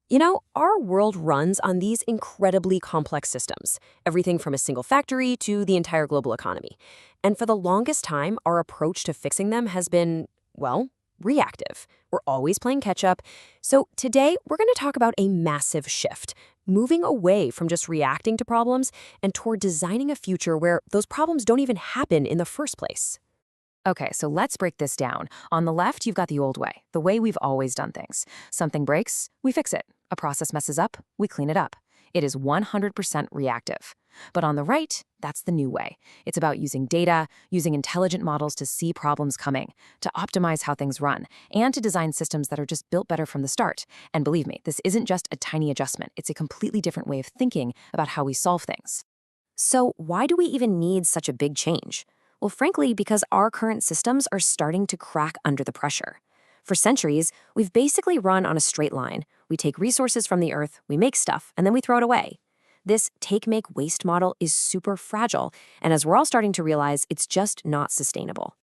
Our world runs on these incredibly complex systems, everything from a single factory to the entire global economy. And for the longest time, our approach to fixing them has been, well, reactive. We're always playing catch up. So today, we're going to talk about a massive shift, moving away from just reacting to problems and toward designing a future where those problems don't even happen in the first place. Okay, so let's break this down. On the left, you've got the old way, the way we've always done things. Something breaks, we fix it. A process messes up, we clean it up. It is 100% reactive. But on the right, that's the new way. It's about using data, using intelligent models to see problems coming, to optimize how things run, and to design systems that are just built better from the start. And believe me, this isn't just a tiny adjustment. It's a completely different way of thinking about how we solve things. So why do we even need such a big change? Well, frankly, because our current systems are starting to crack under the pressure. For centuries, we've basically run on a straight line. We take resources from the earth, we make stuff, and then we throw it away. This take-make-waste model is super fragile, and as we're all starting to realize, it's just not sustainable.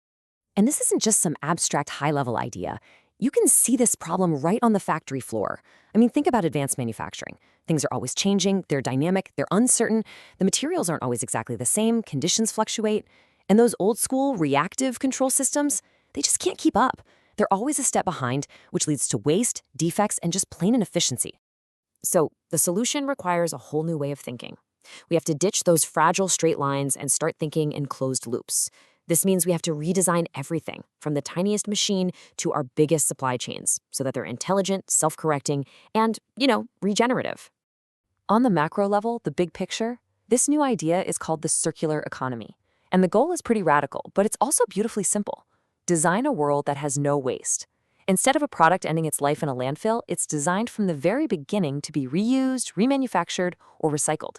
And this isn't just some abstract high-level idea. You can see this problem right on the factory floor. I mean, think about advanced manufacturing. Things are always changing, they're dynamic, they're uncertain, the materials aren't always exactly the same, conditions fluctuate. And those old-school reactive control systems, they just can't keep up. They're always a step behind, which leads to waste, defects, and just plain inefficiency. So the solution requires a whole new way of thinking. We have to ditch those fragile straight lines and start thinking in closed loops. This means we have to redesign everything, from the tiniest machine to our biggest supply chains, so that they're intelligent, self-correcting, and, regenerative. On the macro level, the big picture, this new idea is called the circular economy. And the goal is pretty radical, but it's also beautifully simple. Design a world that has no waste. Instead of a product ending its life in a landfill, it's designed from the very beginning to be reused, remanufactured, or recycled.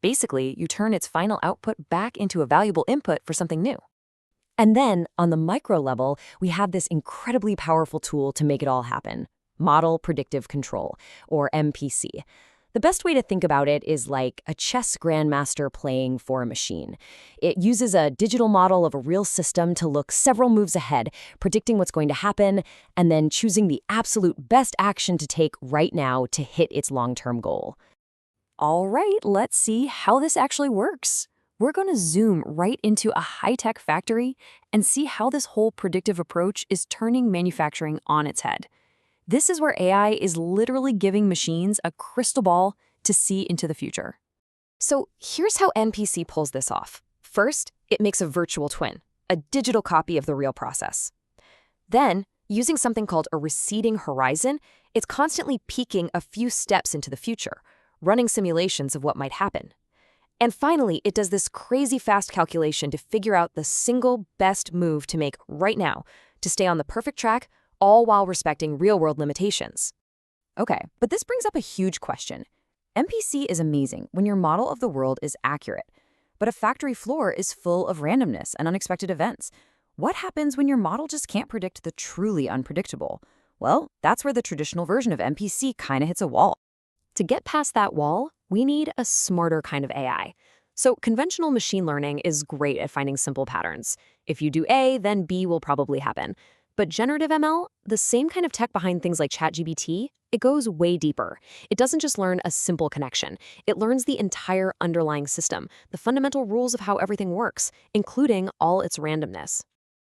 Basically, you turn its final output back into a valuable input for something new. And then, on the micro level, we have this incredibly powerful tool to make it all happen: Model Predictive Control, or MPC. The best way to think about it is like a chess grandmaster playing for a machine. It uses a digital model of a real system to look several moves ahead, predicting what's going to happen, and then choosing the absolute best action to take right now to hit its long-term goal. All right, let's see how this actually works. We're going to zoom right into a high-tech factory and see how this whole predictive approach is turning manufacturing on its head. This is where AI is literally giving machines a crystal ball to see into the future. So here's how NPC pulls this off. First, it makes a virtual twin, a digital copy of the real process. Then, using something called a receding horizon, it's constantly peeking a few steps into the future, running simulations of what might happen. And finally, it does this crazy fast calculation to figure out the single best move to make right now to stay on the perfect track, all while respecting real-world limitations. Okay, but this brings up a huge question. MPC is amazing when your model of the world is accurate, but a factory floor is full of randomness and unexpected events. What happens when your model just can't predict the truly unpredictable? Well, that's where the traditional version of MPC kind of hits a wall. To get past that wall, we need a smarter kind of AI. So conventional machine learning is great at finding simple patterns. If you do A, then B will probably happen. But generative ML, the same kind of tech behind things like ChatGPT, it goes way deeper. It doesn't just learn a simple connection. It learns the entire underlying system, the fundamental rules of how everything works, including all its randomness.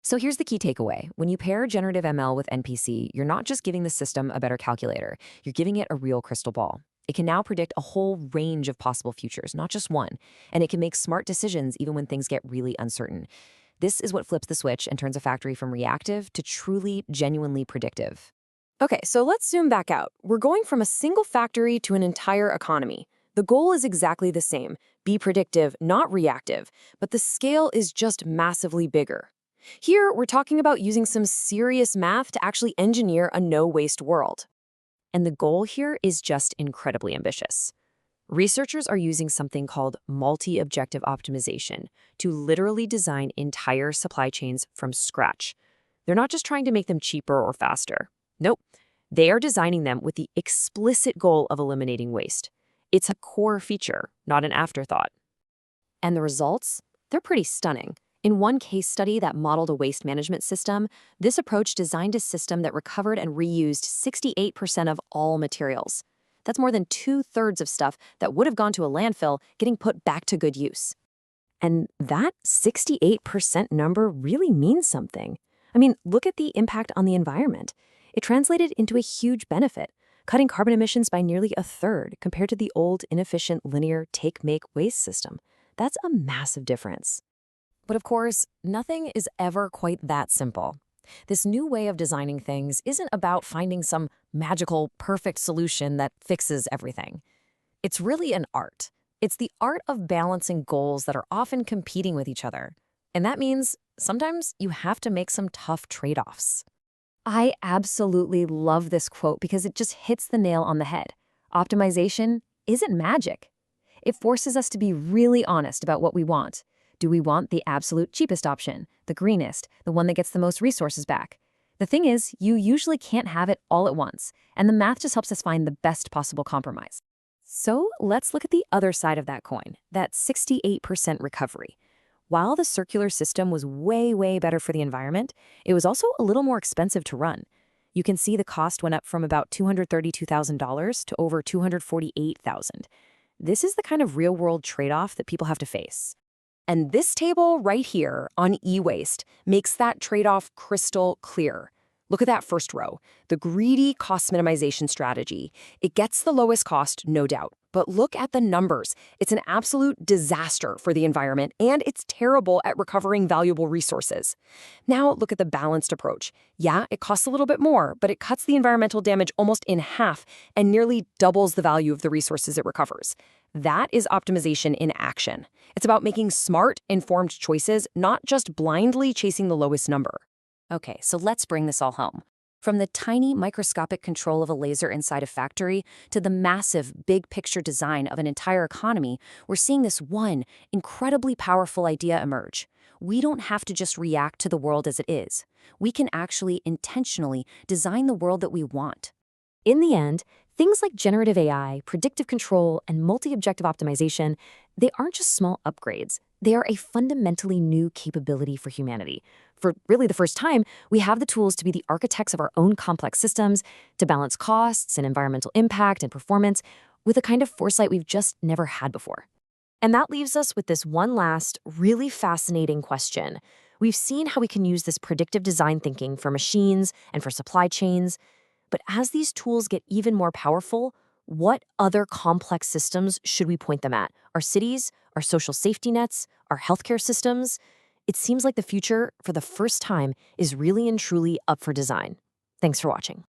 So here's the key takeaway. When you pair generative ML with NPC, you're not just giving the system a better calculator. You're giving it a real crystal ball. It can now predict a whole range of possible futures, not just one. And it can make smart decisions even when things get really uncertain. This is what flips the switch and turns a factory from reactive to truly, genuinely predictive. Okay, so let's zoom back out. We're going from a single factory to an entire economy. The goal is exactly the same: be predictive, not reactive, but the scale is just massively bigger. Here, we're talking about using some serious math to actually engineer a no-waste world. And the goal here is just incredibly ambitious. Researchers are using something called multi-objective optimization to literally design entire supply chains from scratch. They're not just trying to make them cheaper or faster. Nope. They are designing them with the explicit goal of eliminating waste. It's a core feature, not an afterthought. And the results? They're pretty stunning. In one case study that modeled a waste management system, this approach designed a system that recovered and reused 68% of all materials. That's more than 2/3 of stuff that would have gone to a landfill getting put back to good use. And that 68% number really means something. I mean, look at the impact on the environment. It translated into a huge benefit, cutting carbon emissions by nearly a third compared to the old, inefficient, linear take-make-waste system. That's a massive difference. But of course, nothing is ever quite that simple. This new way of designing things isn't about finding some magical, perfect solution that fixes everything. It's really an art. It's the art of balancing goals that are often competing with each other. And that means sometimes you have to make some tough trade-offs. I absolutely love this quote because it just hits the nail on the head. Optimization isn't magic. It forces us to be really honest about what we want. Do we want the absolute cheapest option, the greenest, the one that gets the most resources back? The thing is, you usually can't have it all at once, and the math just helps us find the best possible compromise. So let's look at the other side of that coin, that 68% recovery. While the circular system was way, way better for the environment, it was also a little more expensive to run. You can see the cost went up from about $232,000 to over $248,000. This is the kind of real-world trade-off that people have to face. And this table right here on e-waste makes that trade-off crystal clear. Look at that first row, the greedy cost minimization strategy. It gets the lowest cost, no doubt. But look at the numbers. It's an absolute disaster for the environment, and it's terrible at recovering valuable resources. Now look at the balanced approach. Yeah, it costs a little bit more, but it cuts the environmental damage almost in half and nearly doubles the value of the resources it recovers. That is optimization in action. It's about making smart, informed choices, not just blindly chasing the lowest number. Okay, so let's bring this all home. From the tiny microscopic control of a laser inside a factory to the massive big picture design of an entire economy, we're seeing this one incredibly powerful idea emerge. We don't have to just react to the world as it is. We can actually intentionally design the world that we want. In the end, things like generative AI, predictive control, and multi-objective optimization, they aren't just small upgrades. They are a fundamentally new capability for humanity. For really the first time, we have the tools to be the architects of our own complex systems, to balance costs and environmental impact and performance with a kind of foresight we've just never had before. And that leaves us with this one last, really fascinating question. We've seen how we can use this predictive design thinking for machines and for supply chains. But as these tools get even more powerful, what other complex systems should we point them at? Our cities, our social safety nets, our healthcare systems? It seems like the future, for the first time, is really and truly up for design. Thanks for watching.